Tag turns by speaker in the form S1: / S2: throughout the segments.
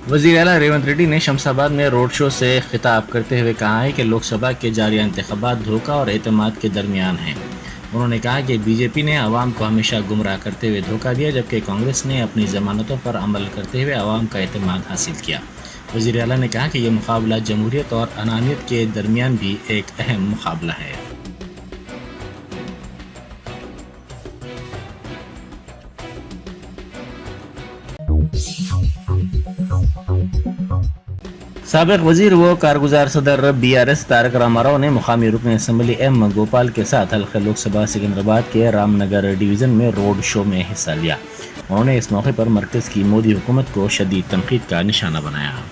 S1: वज़ीर आला रेवंत रेड्डी ने शमशाबाद में रोड शो से खिताब करते हुए कहा है कि लोकसभा के जारिया इंतखाबात धोखा और एतमाद के दरमियान हैं। उन्होंने कहा कि बीजेपी ने अवाम को हमेशा गुमराह करते हुए धोखा दिया, जबकि कांग्रेस ने अपनी जमानतों पर अमल करते हुए अवाम का एतमाद हासिल किया। वज़ीर आला ने कहा कि यह मुकाबला जमहूरियत और अनानियत के दरमियान भी एक अहम मुकाबला है। साबिक वजीर व कारगुजार सदर BRS तारक रामाराव ने मुकामी रुकन असम्बली M गोपाल के साथ हल्के लोकसभा सिकंदराबाद के रामनगर डिवीज़न में रोड शो में हिस्सा लिया। उन्होंने इस मौके पर मरकज़ की मोदी हुकूमत को शदीद तनकीद का निशाना बनाया।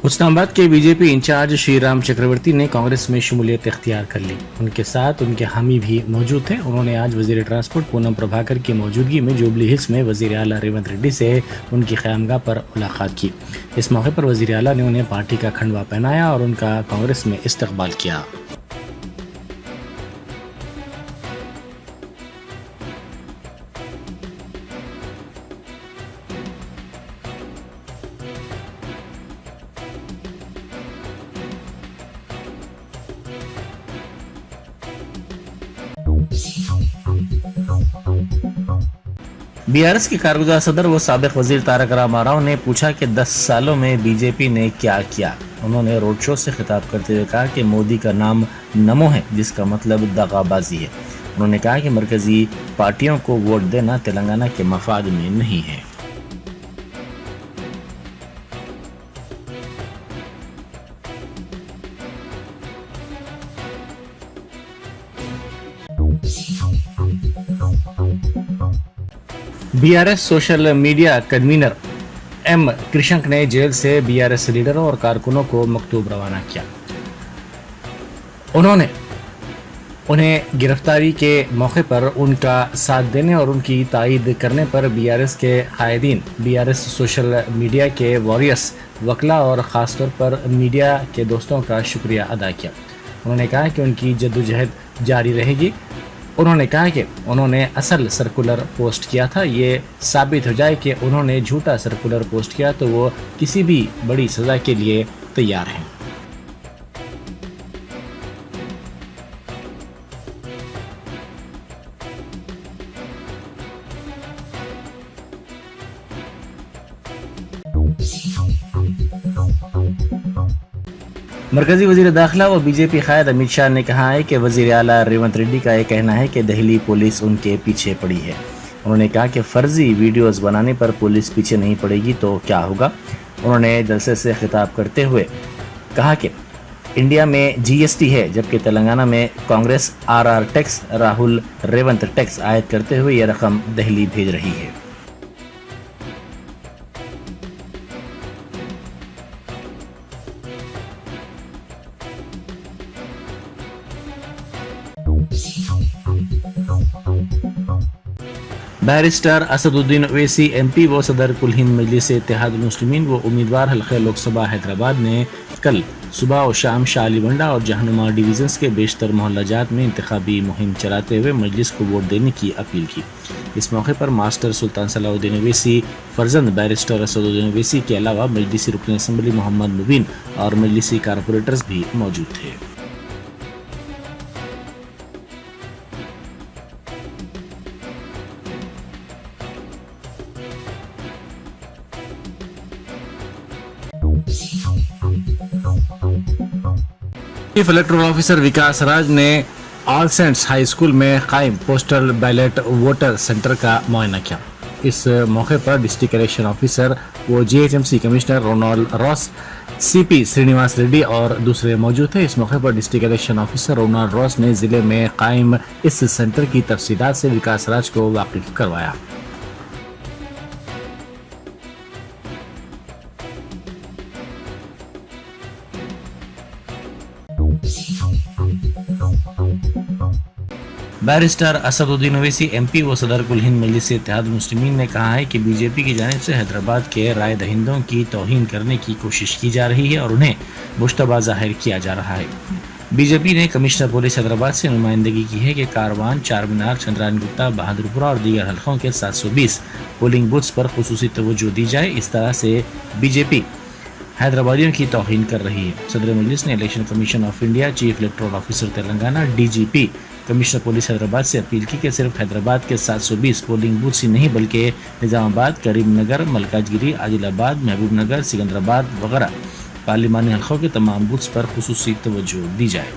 S1: हुस्नाबाद के बीजेपी इंचार्ज श्री राम चक्रवर्ती ने कांग्रेस में शमूलियत इख्तियार कर ली। उनके साथ उनके हामी भी मौजूद थे। उन्होंने आज वजीर ट्रांसपोर्ट पूनम प्रभाकर की मौजूदगी में जुबली हिल्स में वजीर आला रेवंत रेड्डी से उनकी क़यामगाह पर मुलाकात की। इस मौके पर वजीर आला ने उन्हें पार्टी का खंडवा पहनाया और उनका कांग्रेस में इस्तकबाल किया। BRS के कारगुजार सदर व साबिक वजीर तारक रामाराव ने पूछा कि 10 सालों में बीजेपी ने क्या किया। उन्होंने रोड शो से खिताब करते हुए कहा कि मोदी का नाम नमो है, जिसका मतलब दगाबाजी है। उन्होंने कहा कि मरकजी पार्टियों को वोट देना तेलंगाना के मफाद में नहीं है। BRS social media convener M कृष्णक ने जेल से BRS लीडरों और कारकुनों को मकतूब रवाना किया। उन्होंने उन्हें गिरफ्तारी के मौके पर उनका साथ देने और उनकी तायीद करने पर BRS के कायदीन, BRS सोशल मीडिया के वॉरियर्स, वकला और ख़ास तौर पर मीडिया के दोस्तों का शुक्रिया अदा किया। उन्होंने कहा कि उनकी जद्दोजहद जारी रहेगी। उन्होंने कहा कि उन्होंने असल सर्कुलर पोस्ट किया था। ये साबित हो जाए कि उन्होंने झूठा सर्कुलर पोस्ट किया तो वो किसी भी बड़ी सज़ा के लिए तैयार हैं। मरकजी वजीर दाखिला व बीजेपी कायद अमित शाह ने कहा है कि वजीर आला रेवंत रेड्डी का यह कहना है कि दिल्ली पुलिस उनके पीछे पड़ी है। उन्होंने कहा कि फर्जी वीडियोस बनाने पर पुलिस पीछे नहीं पड़ेगी तो क्या होगा। उन्होंने जलसे से खिताब करते हुए कहा कि इंडिया में GST है, जबकि तेलंगाना में Congress RR tax, Rahul Revanth tax आयद करते हुए यह रकम दिल्ली भेज रही है। बैरिस्टर असदुद्दीन ओवैसी MP व सदर कुल हिंद मजलिस इत्तेहादुल मुस्लिमीन व उम्मीदवार हल्के लोकसभा हैदराबाद ने कल सुबह और शाम शालीबंडा और जहानुमा डिवीजन्स के बेशतर मोहल्ला जात में इंतखाबी मुहिम चलाते हुए मजलिस को वोट देने की अपील की। इस मौके पर मास्टर सुल्तान सलाउद्दीन ओवैसी, फर्जंद बैरिस्टर असदुद्दीन ओवैसी के अलावा मजलिसी रुकन असम्बली मोहम्मद मुबीन और मजलिसी कारपोरेटर्स भी मौजूद थे। चीफ इलेक्टोरल ऑफिसर विकास राज ने ऑल सेंट्स हाई स्कूल में कायम पोस्टल बैलेट वोटर सेंटर का मुआयना किया। इस मौके पर डिस्ट्रिक्ट इलेक्शन ऑफिसर व GHMC commissioner Ronald Ross, CP Srinivas Reddy और दूसरे मौजूद थे। इस मौके पर district election officer Ronald Ross ने जिले में कायम इस सेंटर की तफसीलात से विकास राज को वाकिफ करवाया। बैरिस्टर असदुद्दीन ओवैसी एमपी व सदर कुल हिंद मजलिस इत्तेहाद मुस्लिमीन ने कहा है कि बीजेपी की जानिब से हैदराबाद के राय दहिंदों की तौहीन करने की कोशिश की जा रही है और उन्हें मुश्तबा जाहिर किया जा रहा है। बीजेपी ने कमिश्नर पुलिस हैदराबाद से नुमाइंदगी की है कि कारवान, चार मीनार, चंद्रायन गुप्ता, बहादुरपुरा और दीगर हलकों के 720 पोलिंग बूथ्स पर खुसूसी तवज्जो दी जाए। इस तरह से बीजेपी हैदराबादियों की तौहीन कर रही है। सदर मजलिस ने election commission of India, chief electoral officer Telangana, DGP, commissioner police Hyderabad से अपील की कि सिर्फ हैदराबाद के 720 पोलिंग बूथ ही नहीं बल्कि निजामाबाद, करीमनगर, मलकाजगिरी, आदिलाबाद, महबूबनगर, सिकंदराबाद वगैरह पार्लिमानी हलकों के तमाम बूथ्स पर खुसूसी तवज्जो दी जाए।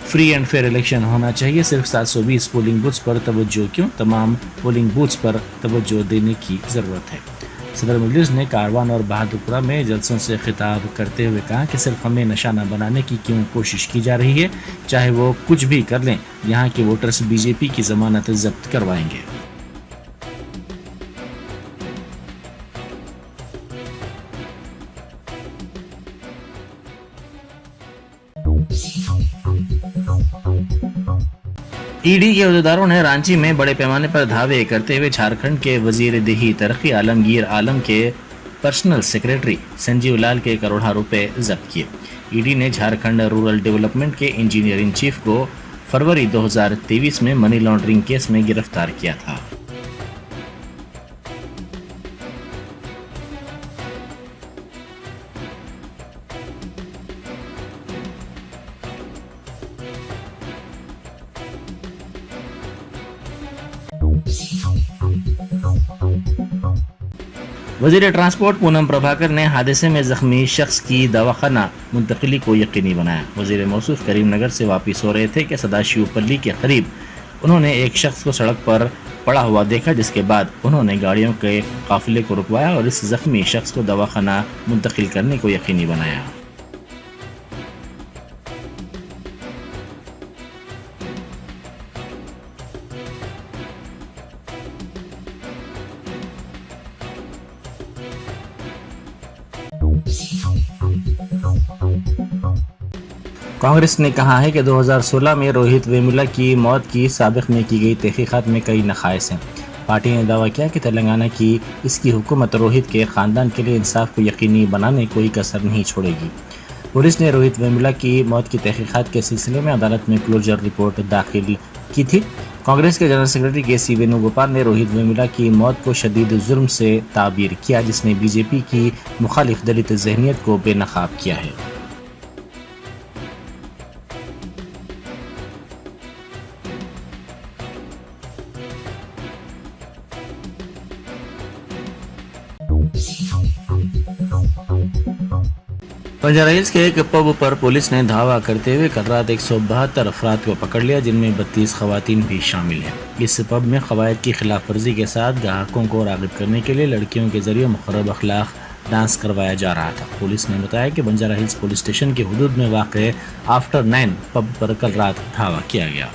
S1: फ्री एंड फेयर इलेक्शन होना चाहिए, सिर्फ 720 पोलिंग बूथ्स पर तवज्जो क्यों, तमाम पोलिंग बूथ्स पर तवज्जो देने की ज़रूरत है। सदर मजलिस ने कारवान और बहादुरपुरा में जलसों से खिताब करते हुए कहा कि सिर्फ हमें निशाना बनाने की क्यों कोशिश की जा रही है, चाहे वो कुछ भी कर लें, यहाँ के वोटर्स बीजेपी की जमानत जब्त करवाएंगे। ईडी के अहदेदारों ने रांची में बड़े पैमाने पर धावे करते हुए झारखंड के वजीर देही तरक्की आलमगीर आलम के पर्सनल सेक्रेटरी संजीव लाल के करोड़ों रुपए जब्त किए। ईडी ने झारखंड रूरल डेवलपमेंट के इंजीनियरिंग चीफ को फरवरी 2023 में मनी लॉन्ड्रिंग केस में गिरफ्तार किया था। वजीर ट्रांसपोर्ट पूनम प्रभाकर ने हादसे में जख्मी शख्स की दवाखाना मुंतकिली को यकीनी बनाया। वजीर मौसूफ करीमनगर से वापस हो रहे थे कि सदाशिवपल्ली के करीब उन्होंने एक शख्स को सड़क पर पड़ा हुआ देखा, जिसके बाद उन्होंने गाड़ियों के काफिले को रुकवाया और इस जख्मी शख्स को दवाखाना मुंतकिल करने को यकीनी बनाया। कांग्रेस ने कहा है कि 2016 में रोहित वेमुला की मौत की साबिक में की गई तहकीकात में कई नक़ाइस हैं। पार्टी ने दावा किया कि तेलंगाना की इसकी हुकूमत रोहित के ख़ानदान के लिए इंसाफ को यकीनी बनाने कोई कसर नहीं छोड़ेगी। पुलिस ने रोहित वेमुला की मौत की तहकीकात के सिलसिले में अदालत में क्लोजर रिपोर्ट दाखिल की थी। कांग्रेस के जनरल सेक्रेटरी के.सी. वेणुगोपाल ने रोहित वेमुला की मौत को शदीद जुर्म से ताबीर किया, जिसने बीजेपी की मुखालिफ दलित जहनियत को बेनकाब किया है। बंजारा हिल्स के एक पब पर पुलिस ने धावा करते हुए कल रात 172 अफराद को पकड़ लिया, जिनमें 32 खवातीन भी शामिल हैं। इस पब में कवायद की खिलाफ वर्जी के साथ ग्राहकों को राग़िब करने के लिए लड़कियों के जरिए मुखर्रब अखलाक डांस करवाया जा रहा था। पुलिस ने बताया कि बंजारा हिल्स पुलिस स्टेशन के हुदूद में वाक़ आफ्टर 9 पब पर कल रात धावा किया गया।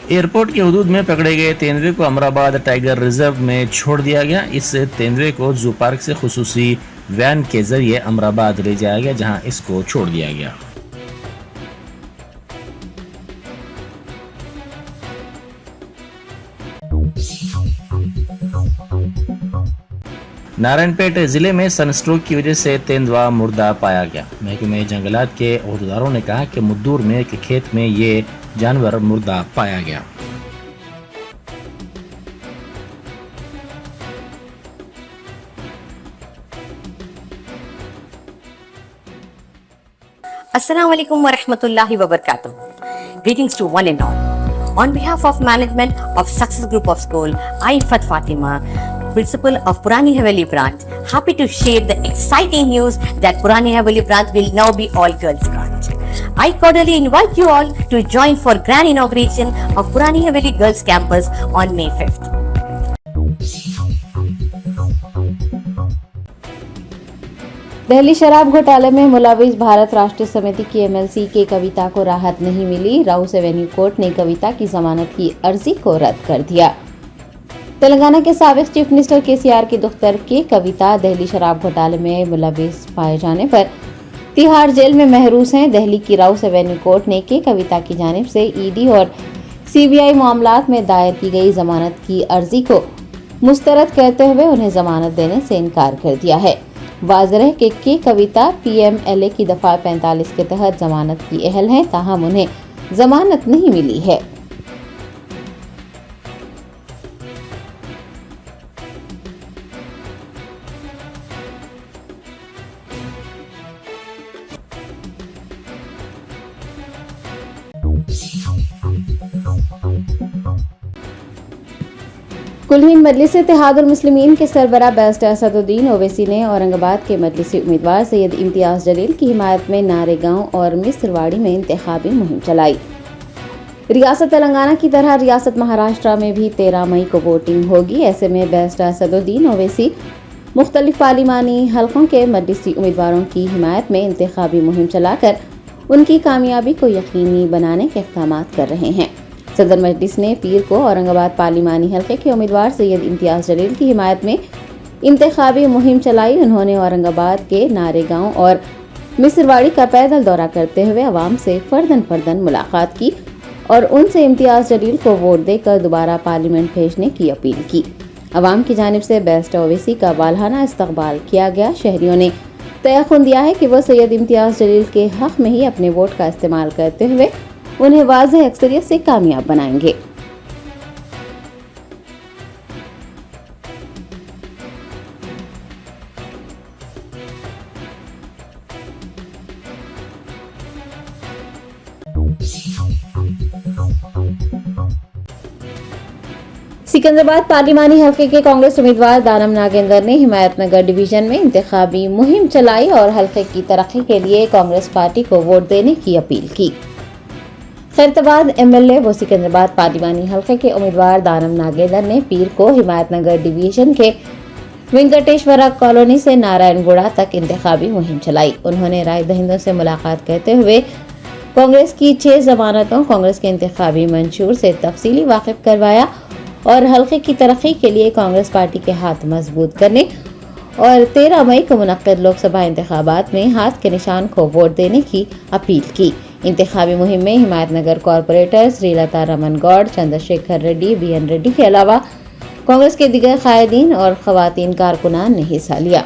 S1: एयरपोर्ट के हुदूद में पकड़े गए तेंदुए को अमराबाद टाइगर रिजर्व में छोड़ दिया गया। इस तेंदुए को जू पार्क से खुसूसी वैन के जरिए अमराबाद ले जाया गया, जहां इसको छोड़ दिया गया। नारायणपेट जिले में सनस्ट्रोक की वजह से तेंदुआ मुर्दा पाया गया। महकमे जंगलात के अहदेदारों ने कहा कि मुद्दूर में एक खेत में ये जानवर मुर्दा पाया गया।
S2: Assalamu alaikum wa rahmatullahi wa barakatuh. Greetings to one and all. On behalf of management of Success Group of School, I Ifat Fatima, Principal of Purani Haveli branch, happy to share the exciting news that Purani Haveli branch will now be all girls branch. I cordially invite you all to join for grand inauguration of Purani Haveli Girls Campus on May 5th.
S3: Delhi शराब घोटाले में मुलविस भारत राष्ट्रीय समिति की MLC के कविता को राहत नहीं मिली। राउस एवेन्यू कोर्ट ने कविता की जमानत की अर्जी को रद्द कर दिया। तेलंगाना के साबिक चीफ मिनिस्टर केसीआर की दुख्तर के कविता दिल्ली शराब घोटाले में मुलविस पाए जाने पर तिहाड़ जेल में महरूस हैं। दिल्ली की राउस एवेन्यू कोर्ट ने के कविता की जानिब से ईडी और सीबीआई मामलात में दायर की गई जमानत की अर्जी को मुस्तरद करते हुए उन्हें जमानत देने से इनकार कर दिया है। वाज़ेह है कि के कविता पीएमएलए की दफा 45 के तहत जमानत की अहल हैं, ताहम उन्हें जमानत नहीं मिली है। कुलहीन मजलिस इत्तेहादुल मुस्लिमीन के सरबराह बैरिस्टर असदुद्दीन ओवैसी ने औरंगाबाद के मजलिसी उम्मीदवार सैयद इम्तियाज जलील की हिमायत में नारेगांव और मिसरवाड़ी में इंतखाबी मुहिम चलाई। रियासत तेलंगाना की तरह रियासत महाराष्ट्र में भी 13 मई को वोटिंग होगी। ऐसे में बैरिस्टर असदुद्दीन ओवैसी मुख्तलिफ पार्लिमानी हलकों के मजलिसी उम्मीदवारों की हिमायत में इंतखाबी मुहिम चलाकर उनकी कामयाबी को यकीनी बनाने के इक़दाम कर रहे हैं। सदर मजलिस ने पीर को औरंगाबाद पार्लिमानी हलके के उम्मीदवार सैयद इम्तियाज जलील की हिमायत में इंतखाबी मुहिम चलाई। उन्होंने औरंगाबाद के नारेगांव और मिसरवाड़ी का पैदल दौरा करते हुए अवाम से फर्दन मुलाकात की और उनसे इम्तियाज जलील को वोट देकर दोबारा पार्लियामेंट भेजने की अपील की। अवाम की जानिब से बैरिस्टर ओवैसी का वालहाना इस्तकबाल किया गया। शहरियों ने तयख्खुन दिया है कि वह सैयद इम्तियाज जलील के हक में ही अपने वोट का इस्तेमाल करते हुए उन्हें वाज़ेह अक्सरियत से कामयाब बनाएंगे। सिकंदराबाद पार्लिमानी हल्के के कांग्रेस उम्मीदवार दानम नागेंद्र ने हिमायतनगर डिवीजन में इंतखाबी मुहिम चलाई और हल्के की तरक्की के लिए कांग्रेस पार्टी को वोट देने की अपील की। खैरताबाद एमएलए व सिकंदराबाद पार्लिमानी हल्के के उम्मीदवार दानम नागेंद्र ने पीर को हिमायतनगर डिवीजन के वेंकटेश्वरा कॉलोनी से नारायणगुड़ा तक इंतखाबी मुहिम चलाई। उन्होंने राय दहिंदों से मुलाकात करते हुए कांग्रेस की 6 जमानतों कांग्रेस के इंतखाबी मंशूर से तफसीली वाकिफ करवाया और हल्के की तरक्की के लिए कांग्रेस पार्टी के हाथ मजबूत करने और 13 मई को मुनक्किद लोकसभा इंतखाबात में हाथ के निशान को वोट देने की अपील की। इंतखाबी मुहिम में हिमायतनगर कॉरपोरेटर श्रीलता रमन गौड़, चंद्रशेखर रेड्डी, बीएन रेड्डी के अलावा कांग्रेस के दीगर कायदीन और खवातीन कारकुनान ने हिस्सा लिया।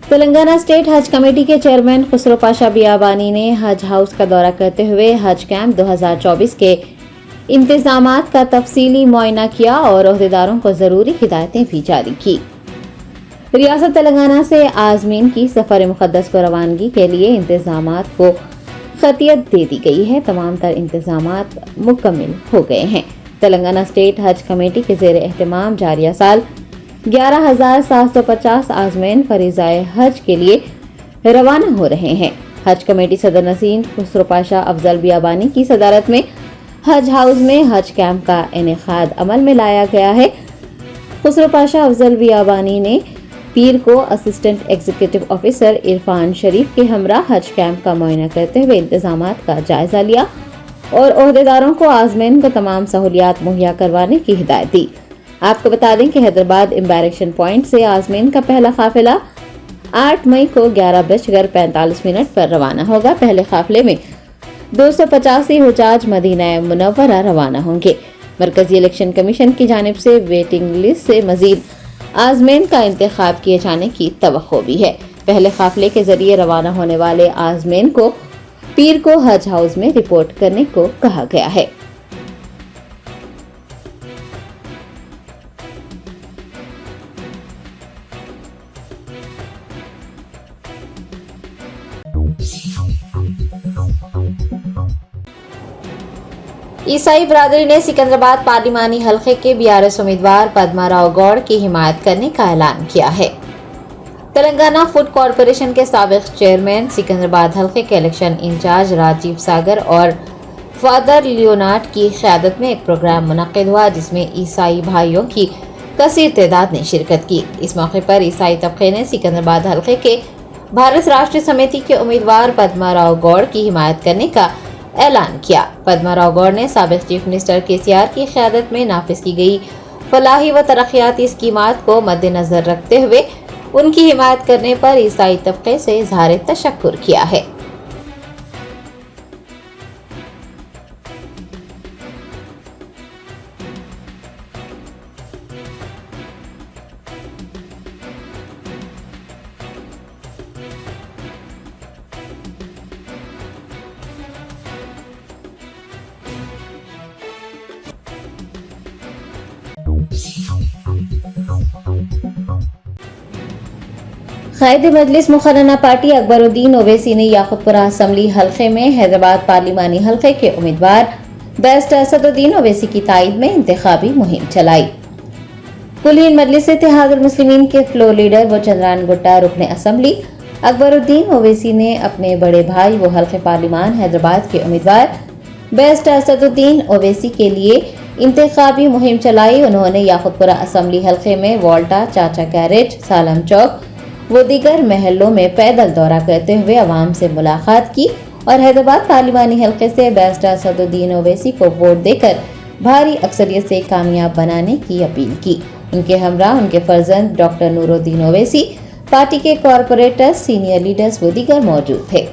S3: तेलंगाना स्टेट हज कमेटी के चेयरमैन खुसरो पाशा बियाबानी ने हज हाउस का दौरा करते हुए हज कैंप 2024 के इंतजामात का तफसीली मुआयना किया और ओहदेदारों को जरूरी हिदायतें भी जारी की। रियासत तेलंगाना से आजमीन की सफर मुकद्दस को रवानगी के लिए इंतजामात को खतियत दे दी गई है। तमाम तर इंतजामात मुकम्मल हो गए हैं। तेलंगाना स्टेट हज कमेटी के जेर एहतमाम जारिया साल 11,750 आजमैन फरीज़ाए हज के लिए रवाना हो रहे हैं। हज कमेटी सदर नसीम खुसरो पाशा अफजल बियाबानी की सदारत में हज हाउस में हज कैंप का इनेकाद अमल में लाया गया है। खुसरो पाशा अफजल बियाबानी ने पीर को असिस्टेंट एग्जीक्यूटिव ऑफिसर इरफान शरीफ के हमरा हज कैंप का मुआयना करते हुए इंतजामात का जायजा लिया और ओहदेदारों को आजमैन को तमाम सहूलियात मुहैया करवाने की हिदायत दी। आपको बता दें कि हैदराबाद इम्बैरेक्शन पॉइंट से आजमीन का पहला काफिला 8 मई को 11:45 पर रवाना होगा। पहले काफिले में 285 हुजाज मदीना मुनव्वरा रवाना होंगे। मरकजी इलेक्शन कमीशन की जानिब से वेटिंग लिस्ट से मजीद आजमैन का इंतखाब किए जाने की तवक्को भी है। पहले काफिले के जरिए रवाना होने वाले आजमैन को पीर को हज हाउस में रिपोर्ट करने को कहा गया है। ईसाई बरादरी ने सिकंदराबाद पार्लिमानी हलके के बीआरएस उम्मीदवार पद्माराव गौड़ की हिमायत करने का ऐलान किया है। तेलंगाना फूड कॉरपोरेशन के साबिक चेयरमैन, सिकंदराबाद हलके के इलेक्शन इंचार्ज राजीव सागर और फादर लियोनार्ड की क़यादत में एक प्रोग्राम मुनक्किद हुआ, जिसमें ईसाई भाइयों की कसीर तादाद ने शिरकत की। इस मौके पर ईसाई तबके ने सिकंदराबाद हलके के भारत राष्ट्रीय समिति के उम्मीदवार पद्माराव गौड़ की हिमायत करने का ऐलान किया। पद्माराव गौड़ ने साबिक चीफ मिनिस्टर केसीआर की क़यादत में नाफिज की गई फलाही व तरक्याती स्कीमात को मद्देनजर रखते हुए उनकी हिमायत करने पर ईसाई तबके से इज़हार तशक्कुर किया है। कायद मजलिस मुखर्रना पार्टी अकबरुद्दीन ओवैसी ने याकूतपुरा असम्बली हलके में हैदराबाद पार्लिमानी हलके के उम्मीदवार बैरिस्टर असदुद्दीन ओवैसी की ताईद में इंतखाबी मुहिम चलाई। कुल मजलिस इत्तेहादुल मुस्लिमीन के फ्लोर लीडर व चंद्रान गुट्टा रुकने असम्बली अकबरुद्दीन ओवैसी ने अपने बड़े भाई व हलके पार्लिमान हैदराबाद के उम्मीदवार बैरिस्टर असदुद्दीन ओवैसी के लिए इंतखाबी मुहिम चलाई। उन्होंने याकूतपुरा असम्बली हलके में वोल्टा, चाचा गैरेज, सालम चौक वो दीगर महलों में पैदल दौरा करते हुए अवाम से मुलाकात की और हैदराबाद पार्लिमानी हलके से बैरिस्टर असदुद्दीन ओवैसी को वोट देकर भारी अक्सरियत से कामयाब बनाने की अपील की। उनके हमरा उनके फर्जंद डॉक्टर नूरुद्दीन ओवैसी, पार्टी के कॉरपोरेटर्स, सीनियर लीडर्स व दीगर मौजूद थे।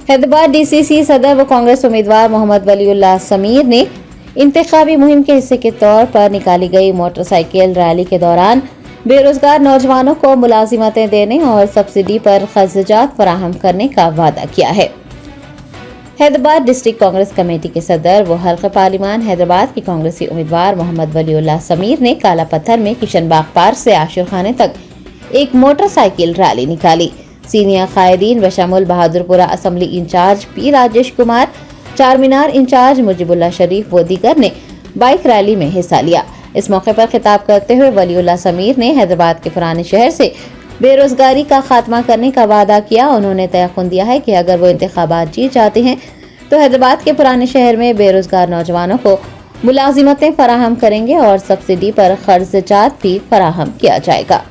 S3: हैदराबाद डीसीसी सदर व कांग्रेस उम्मीदवार मोहम्मद वलीउल्लाह समीर ने इंतखाबी मुहिम के हिस्से के तौर पर निकाली गई मोटरसाइकिल रैली के दौरान बेरोजगार नौजवानों को मुलाजिमतें देने और सब्सिडी पर खर्चात फराहम करने का वादा किया है। हैदराबाद डिस्ट्रिक्ट कांग्रेस कमेटी के सदर व हल्का पार्लिमान हैदराबाद के कांग्रेसी उम्मीदवार मोहम्मद वलीउल्लाह समीर ने काला पत्थर में किशन बाग पार्क से आशिर खाने तक एक मोटरसाइकिल रैली निकाली। सीनियर कायदीन बशमुल Bahadurpura assembly incharge P Rajesh Kumar, Char Minar in charge Mujibullah शरीफ व दीगर ने बाइक रैली में हिस्सा लिया। इस मौके पर खिताब करते हुए वलीउल्लाह समीर ने हैदराबाद के पुराने शहर से बेरोजगारी का खात्मा करने का वादा किया। उन्होंने तयक़ुन दिया है कि अगर वो इंतखाबात जीत जाते हैं तो हैदराबाद के पुराने शहर में बेरोजगार नौजवानों को मुलाजिमतें फराहम करेंगे और सब्सिडी पर खर्चात भी फराहम किया जाएगा।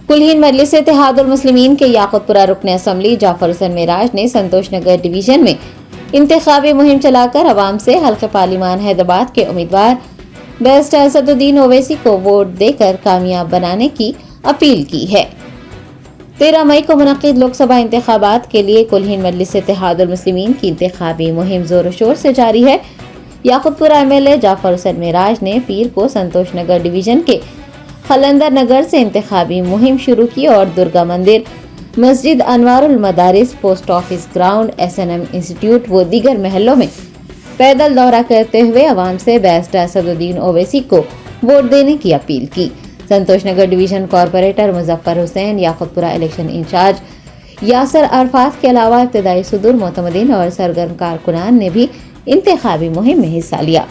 S3: कुल हिंद मजलिस इत्तेहादुल मुस्लिमीन के याकूतपुरा रुकने असम्बली जाफर हुसैन मेराज ने संतोष नगर डिवीजन में इंतखाबी मुहिम चलाकर अवाम से हल्के पार्लिमान हैदराबाद के उम्मीदवार बैरिस्टर असदुद्दीन ओवैसी को वोट देकर कामयाब बनाने की अपील की है। 13 मई को मुनक्किद लोकसभा इंतखाबात के लिए कुल हिंद मजलिस इत्तेहादुल मुस्लिमीन की इंतखाबी मुहिम जोर शोर से जारी है। याकूतपुरा एमएलए जाफर हुसैन मेराज ने पीर को संतोष नगर डिवीजन के खलंदर नगर से इंतखाबी मुहिम शुरू की और दुर्गा मंदिर, मस्जिद Anwarul Madaris, post office ground, SNM institute व दीगर महलों में पैदल दौरा करते हुए अवाम से बैरिस्टर असदुद्दीन ओवैसी को वोट देने की अपील की। Santosh Nagar division corporator Muzaffar Hussain, Yakutpura election incharge Yasar Arafat के अलावा इब्तदाई सुदूर मोतमदीन और सरगर्म कारकुनान ने भी इंतखाबी मुहिम में हिस्सा लिया।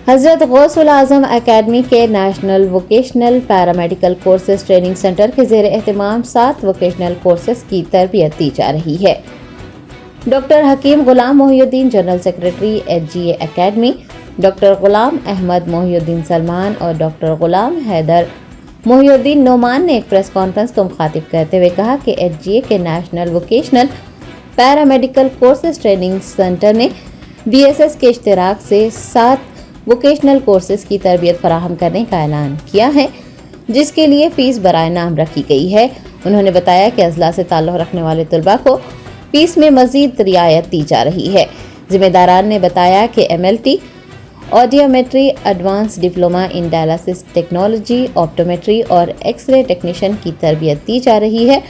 S3: हजरत गौसुल आजम एकेडमी के national vocational paramedical courses training centre के ज़ेर एहतमाम 7 वोकेशनल कोर्सेज की तरबियत दी जा रही है। Doctor Hakeem Ghulam Mohiuddin general secretary HGA academy, doctor Ghulam Ahmed Mohiuddin Salman और डॉक्टर गुलाम हैदर मोहिउद्दीन नोमान ने एक प्रेस कॉन्फ्रेंस को मुखातिब करते हुए कहा कि HGA के national vocational paramedical courses training centre ने BSS के इश्तिराक से 7 वोकेशनल कोर्सेज की तरबियत फराहम करने का ऐलान किया है, जिसके लिए फीस बराए नाम रखी गई है। उन्होंने बताया कि अजला से ताल्लुक़ रखने वाले तलबा को फीस में मजीद रियायत दी जा रही है। जिम्मेदारान ने बताया कि MLT, audiometry, advance diploma in dialysis technology, optometry और एक्सरे टेक्नीशियन की तरबियत दी जा रही है।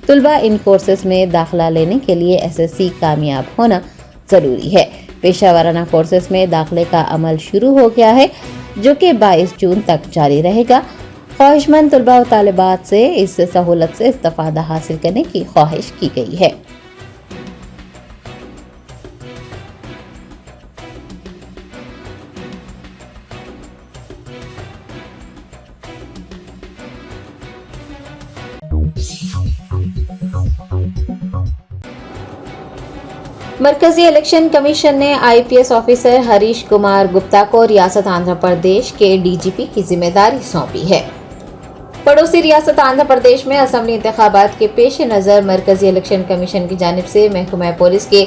S3: तलबा इन कोर्सेज में दाखिला लेने के लिए SSC कामयाब होना ज़रूरी है। पेशा वाराना कोर्सेज में दाखिले का अमल शुरू हो गया है, जो कि 22 जून तक जारी रहेगा। ख्वाहिशमंद तलबा व तालिबात से इस सहूलत से इस्तिफादा हासिल करने की ख्वाहिश की गई है। मरकजी इलेक्शन कमीशन ने IPS ऑफिसर हरीश कुमार गुप्ता को रियासत आंध्र प्रदेश के DGP की जिम्मेदारी सौंपी है। पड़ोसी रियासत आंध्र प्रदेश में असेंबली इंतखाबात के पेश नज़र मरकजी इलेक्शन कमीशन की जानिब से महकमा पुलिस के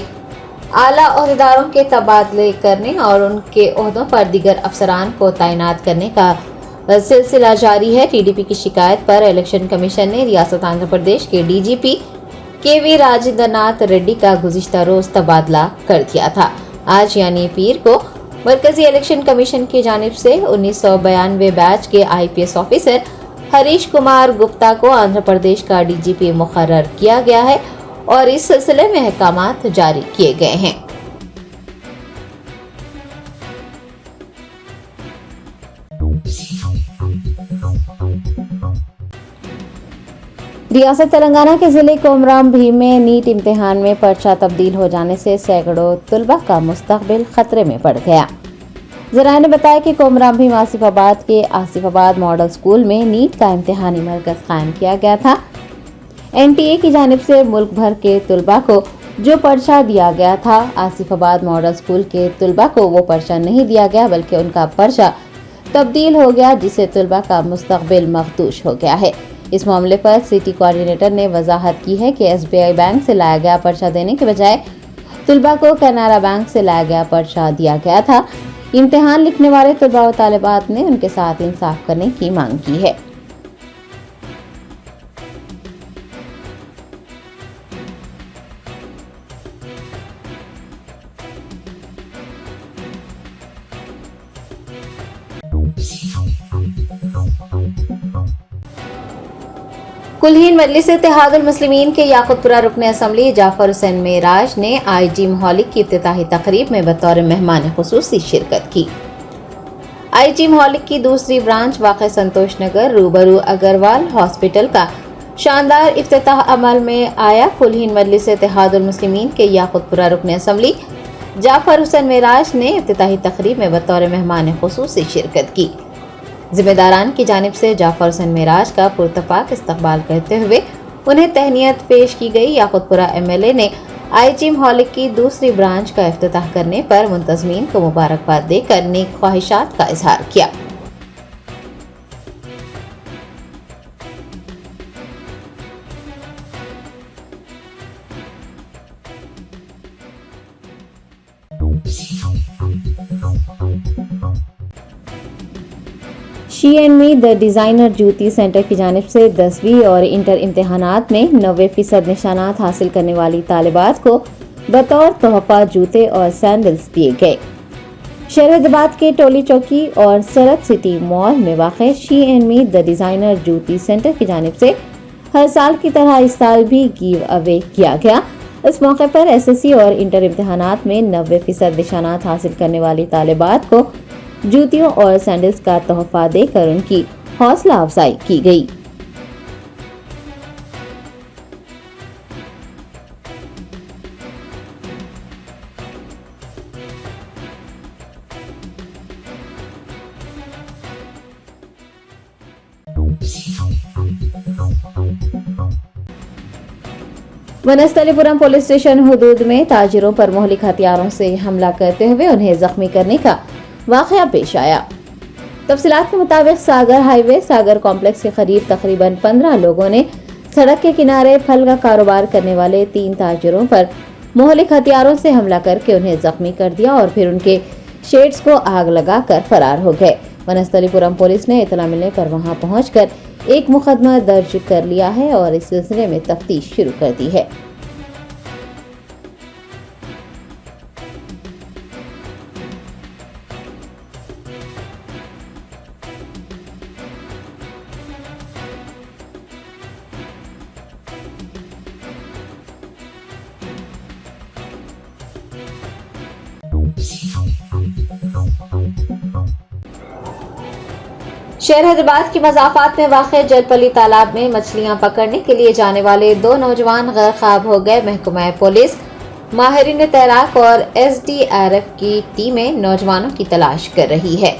S3: आला ओहदेदारों के तबादले करने और उनके ओहदों पर दीगर अफसरान को तैनात करने का सिलसिला जारी है। TDP की शिकायत पर इलेक्शन कमीशन ने रियासत आंध्र प्रदेश के DGP KV राजेंद्रनाथ रेड्डी का गुज़िश्ता रोज तबादला कर दिया था। आज यानी पीर को मरकजी इलेक्शन कमीशन की जानिब से 1992 बैच के IPS ऑफिसर हरीश कुमार गुप्ता को आंध्र प्रदेश का DGP मुकर्रर किया गया है और इस सिलसिले में अहकामात जारी किए गए हैं। रियासत तेलंगाना के जिले कोमराम भीम में नीट इम्तिहान में पर्चा तब्दील हो जाने से सैकड़ों तलबा का मुस्तकबिल खतरे में पड़ गया। ज़राए ने बताया कि कोमराम भीम आसिफाबाद के आसिफाबाद मॉडल स्कूल में नीट का इम्तिहानी मरकज कायम किया गया था। NTA की जानिब से मुल्क भर के तलबा को जो पर्चा दिया गया था, आसिफाबाद मॉडल स्कूल के तलबा को वो पर्चा नहीं दिया गया, बल्कि उनका पर्चा तब्दील हो गया, जिससे तलबा का मुस्तकबिल मखदूश हो गया है। इस मामले पर सिटी कोऑर्डिनेटर ने वजाहत की है कि SBI बैंक से लाया गया पर्चा देने के बजाय तलबा को कैनारा बैंक से लाया गया पर्चा दिया गया था। इम्तिहान लिखने वाले तलबा व तालिबात ने उनके साथ इंसाफ करने की मांग की है। कुलहीन मजलिस इत्तेहादुल मुस्लिमीन के याकुतपुरा रुकन असम्बली जाफर हुसैन मेराज ने IG मोहल्लिक की इफ्तिताही तकरीब में बतौर मेहमान खुसूसी शिरकत की। IG मोहल्लिक की दूसरी ब्रांच वाक़ संतोष नगर रूबरू अग्रवाल हॉस्पिटल का शानदार इफ्तिताह अमल में आया। कुलहीन मजलिस इत्तेहादुल मुस्लिमीन के याकुतपुरा रुकन असम्बली जाफर हुसैन मेराज ने इफ्तिताही तकरीब में बतौर मेहमान खुसूसी शिरकत की। जिम्मेदारान की जानिब से जाफर हुसैन मेराज का पुरतपाक इस्तकबाल करते हुए उन्हें तहनीत पेश की गई। याकुतपुरा MLA ने IG मोहल्लिक की दूसरी ब्रांच का इफ्तिताह करने पर मुंतज़मीन को मुबारकबाद देकर नेक ख्वाहिशात का इजहार किया। She&Me द डिज़ाइनर जूती सेंटर की जानिब से 10वीं और इंटर इम्तिहानात में 90% निशानात हासिल करने वाली तालिबात को बतौर तोहफा जूते और सैंडल्स दिए गए। शहरदाबाद के टोली चौकी और सरत सिटी मॉल में वाक़ She&Me द डिज़ाइनर जूती सेंटर की जानिब से हर साल की तरह इस साल भी गिव अवे किया गया। इस मौके पर SSC और इंटर इम्तिहानात में 90% निशानात हासिल करने वाली तालिबात को जूतियों और सैंडल्स का तोहफा देकर उनकी हौसला अफजाई की गई। वनस्थलीपुरम पुलिस स्टेशन हुदूद में ताजिरों पर मौलिक हथियारों से हमला करते हुए उन्हें जख्मी करने का वाकया पेश आया। तफसीलात के मुताबिक सागर हाईवे सागर कॉम्प्लेक्स के करीब तकरीबन 15 लोगों ने सड़क के किनारे फल का कारोबार करने वाले 3 ताजिरों पर मौलिक हथियारों से हमला करके उन्हें जख्मी कर दिया और फिर उनके शेड्स को आग लगाकर फरार हो गए। वनस्थलीपुरम पुलिस ने इतला मिलने पर वहां पहुंचकर एक मुकदमा दर्ज कर लिया है और इस सिलसिले में तफ्तीश शुरू कर दी है। शहर हैदराबाद की मज़ाफ़ात में वाक़े जलपली तालाब में मछलियां पकड़ने के लिए जाने वाले 2 नौजवान गैरकाब हो गए। महकमा पुलिस, माहिरीन तैराक और SDRF की टीमें नौजवानों की तलाश कर रही है।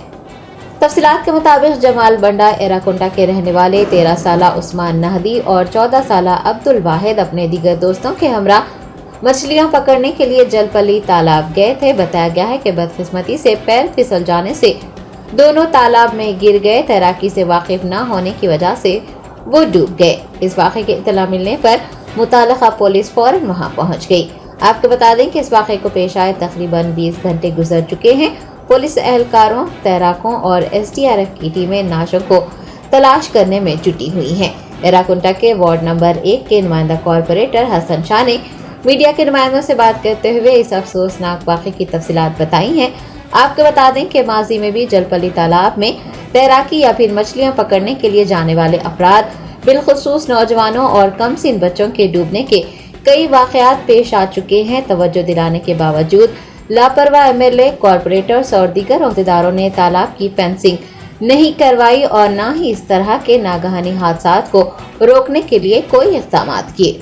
S3: तफसीलात के मुताबिक जमाल बंडा एराकुंडा के रहने वाले 13 साला उस्मान नहदी और 14 साला अब्दुल वाहिद अपने दीगर दोस्तों के हमरा मछलियां पकड़ने के लिए जलपली तालाब गए थे। बताया गया है कि बदकिस्मती से पैर फिसल जाने से दोनों तालाब में गिर गए। तैराकी से वाकिफ न होने की वजह से वो डूब गए। इस वाक़े की इत्तला मिलने पर मुताल्लिक़ा पुलिस फौरन वहां पहुंच गई। आपको बता दें कि इस वाक़े को पेश आए तकरीबन 20 घंटे गुजर चुके हैं। पुलिस एहलकारों, तैराकों और SDRF की टीमें नाशों को तलाश करने में जुटी हुई हैं। एराकुंटा के वार्ड नंबर 1 के नुमाइंदा कॉर्पोरेटर हसन शाह ने मीडिया के नुमाइंदों से बात करते हुए इस अफसोसनाक वाक़े की तफसीलात बताई हैं। आपको बता दें कि माजी में भी जलपली तालाब में तैराकी या फिर मछलियां पकड़ने के लिए जाने वाले अफराद, बिलखुसूस नौजवानों और कमसिन बच्चों के डूबने के कई वाक़यात पेश आ चुके हैं। तवज्जो दिलाने के बावजूद लापरवाह MLA, कॉर्पोरेटर्स और दीगर अहदेदारों ने तालाब की फेंसिंग नहीं करवाई और न ही इस तरह के नागहानी हादसात को रोकने के लिए कोई इक़दाम किए।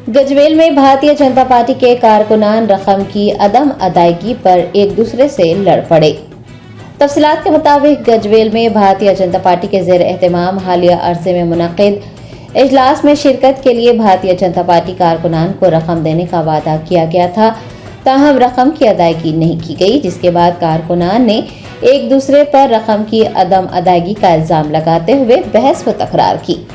S3: गजवेल में भारतीय जनता पार्टी के कारकुनान रकम की अदम अदायगी पर एक दूसरे से लड़ पड़े। तफसीलात के मुताबिक गजवेल में भारतीय जनता पार्टी के ज़ेर एहतमाम हालिया अरसे में मुनक़िद इजलास में शिरकत के लिए भारतीय जनता पार्टी कारकुनान को रकम देने का वादा किया गया था, ताहम रकम की अदायगी नहीं की गई, जिसके बाद कारकुनान ने एक दूसरे पर रकम की अदम अदायगी का इल्जाम लगाते हुए बहस व तकरार की।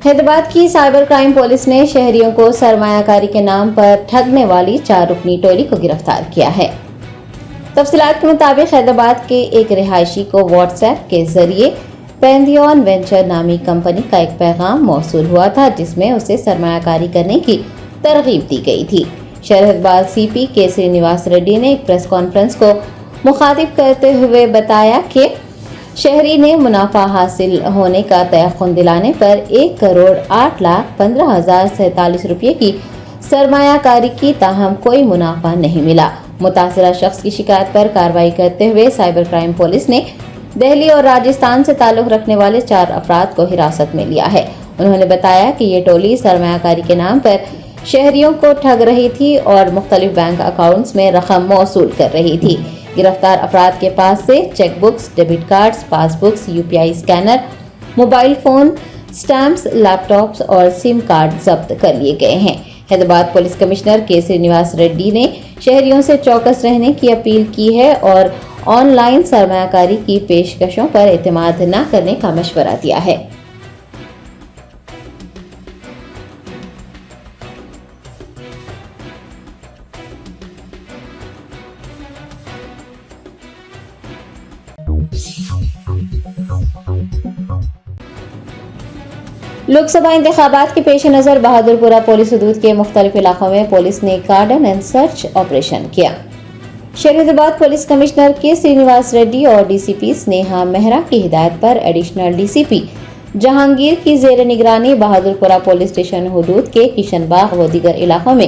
S3: हैदराबाद की साइबर क्राइम पुलिस ने शहरियों को सरमायाकारी के नाम पर ठगने वाली 4 रुकनी टोली को गिरफ्तार किया है। तफसीलात के मुताबिक हैदराबाद के एक रिहायशी को व्हाट्सएप के जरिए पैंथियन वेंचर नामी कंपनी का एक पैगाम मौसूल हुआ था, जिसमें उसे सरमायाकारी करने की तरगीब दी गई थी। शहर हैदराबाद CP के श्रीनिवास रेड्डी ने एक प्रेस कॉन्फ्रेंस को मुखातिब करते हुए बताया कि शहरी ने मुनाफा हासिल होने का तयक़ुन दिलाने पर 1,08,15,047 रुपये की सरमायाकारी की, ताहम कोई मुनाफा नहीं मिला। मुतासिरा शख्स की शिकायत पर कार्रवाई करते हुए साइबर क्राइम पुलिस ने दिल्ली और राजस्थान से ताल्लुक़ रखने वाले 4 अफराद को हिरासत में लिया है। उन्होंने बताया कि ये टोली सरमायाकारी के नाम पर शहरियों को ठग रही थी और मुख्तलिफ बैंक अकाउंट्स में रकम मौसूल कर रही थी। गिरफ्तार अफराद के पास से chequebooks, debit cards, passbooks, UPI scanner, mobile phone, stamps, laptops और सिम कार्ड जब्त कर लिए गए हैं। हैदराबाद पुलिस कमिश्नर के श्रीनिवास रेड्डी ने शहरियों से चौकस रहने की अपील की है और ऑनलाइन सरमायाकारी की पेशकशों पर एतमाद न करने का मशवरा दिया है। लोकसभा इंतखाबात के पेश नजर बहादुरपुरा पुलिस हदूद के मुख्तलिफ इलाकों में पुलिस ने कार्डन एंड सर्च ऑपरेशन किया। शरीफाबाद पुलिस कमिश्नर के श्रीनिवास रेड्डी और डीसीपी स्नेहा मेहरा की हिदायत पर एडिशनल डीसीपी जहांगीर की जेर निगरानी बहादुरपुरा पुलिस स्टेशन हुदूद के किशनबाग व दीगर इलाकों में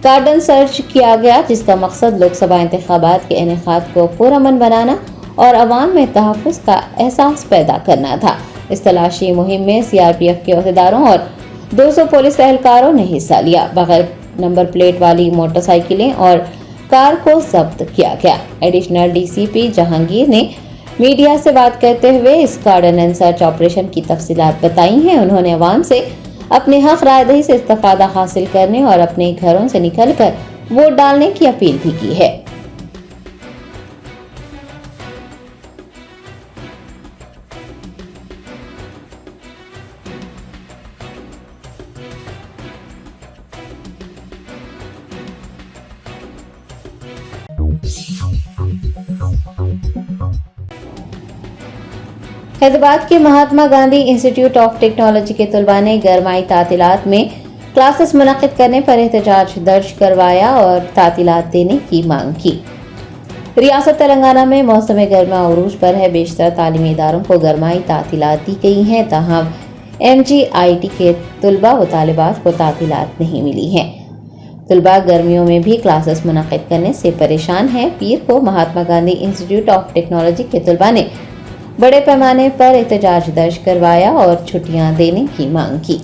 S3: कार्डन सर्च किया गया, जिसका मकसद लोकसभा इंतखाबात के इनेकाद को पुरअमन बनाना और अवाम में तहफ़्फ़ुज़ का एहसास पैदा करना था। इस तलाशी मुहिम में सीआरपीएफ के अहदेदारों और 200 पुलिस एहलकारों ने हिस्सा लिया। बगैर नंबर प्लेट वाली मोटरसाइकिलें और कार को जब्त किया गया। एडिशनल डीसीपी जहांगीर ने मीडिया से बात करते हुए इस कार्डन एंड सर्च ऑपरेशन की तफसीलात बताई हैं। उन्होंने अवाम से अपने हक रायदही से इस्तेफादा हासिल करने और अपने घरों से निकलकर वोट डालने की अपील भी की है। हैदराबाद के Mahatma Gandhi institute of technology के तलबा ने गरमाई तातीलात में क्लासेस मुनक्किद करने पर एहतजाज दर्ज करवाया और तातीलात देने की मांग की। रियासत तेलंगाना में मौसम गर्मा उरूज पर है। बेशतर तालीमी इदारों को गरमाई तातीलात दी गई हैं, ताहम MGIT के तलबा व तालिबात को तातीलात नहीं मिली हैं। तलबा गर्मियों में भी क्लासेस मुनक्किद करने से परेशान हैं। पीर को Mahatma Gandhi institute of technology के तलबा ने बड़े पैमाने पर एहतजाज दर्ज करवाया और छुट्टियां देने की मांग की।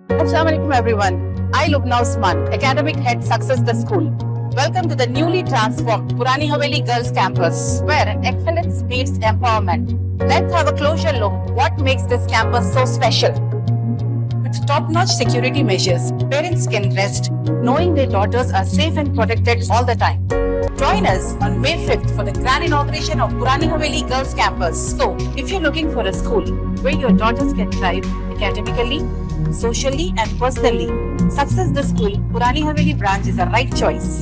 S4: Assalamualaikum everyone. I Lubna Usman, Academic Head Success the School. Welcome to the newly transformed Purani Haveli Girls Campus, where excellence meets empowerment. Let's have a closer look what makes this campus so special. With top-notch security measures, parents can rest knowing their daughters are safe and protected all the time. Join us on May 5th for the grand inauguration of Purani Haveli Girls Campus. So, if you're looking for a school where your daughters can thrive academically, socially and personally, Success the School Purani Haveli branch is the right choice.